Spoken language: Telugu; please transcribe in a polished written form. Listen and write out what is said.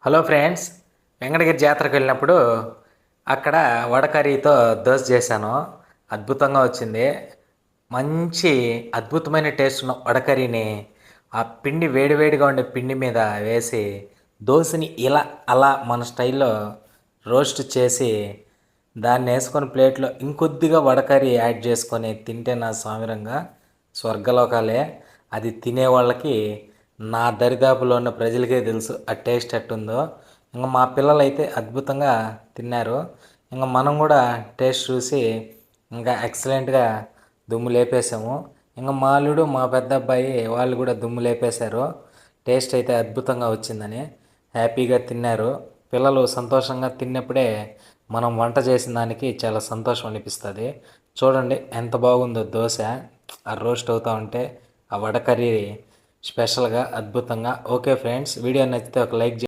హలో ఫ్రెండ్స్, వెంకటగిరి జాతరకు వెళ్ళినప్పుడు అక్కడ వడకర్రీతో దోశ చేశాను. అద్భుతంగా వచ్చింది. మంచి అద్భుతమైన టేస్ట్ ఉన్న వడకర్రీని ఆ పిండి వేడివేడిగా ఉండే పిండి మీద వేసి దోశని ఇలా అలా మన స్టైల్లో రోస్ట్ చేసి దాన్ని వేసుకొని ప్లేట్లో ఇంకొద్దిగా వడకర్రీ యాడ్ చేసుకొని తింటే నా సామిరంగా స్వర్గలోకాలే. అది తినే వాళ్ళకి, నా దరిదాపులో ఉన్న ప్రజలకే తెలుసు ఆ టేస్ట్ ఎట్టుందో. ఇంకా మా పిల్లలైతే అద్భుతంగా తిన్నారు. ఇంకా మనం కూడా టేస్ట్ చూసి ఇంకా ఎక్సలెంట్గా దుమ్ము లేపేసాము. ఇంకా మా అల్లుడు మా పెద్ద అబ్బాయి వాళ్ళు కూడా దుమ్ము లేపేశారు. టేస్ట్ అయితే అద్భుతంగా వచ్చిందని హ్యాపీగా తిన్నారు. పిల్లలు సంతోషంగా తిన్నప్పుడే మనం వంట చేసిన దానికి చాలా సంతోషం అనిపిస్తుంది. చూడండి ఎంత బాగుందో దోశ, ఆ రోస్ట్ అవుతూ ఉంటే ఆ వడ కర్రీ స్పెషల్గా అద్భుతంగా. ఓకే ఫ్రెండ్స్, వీడియో నచ్చితే ఒక లైక్ చేయండి.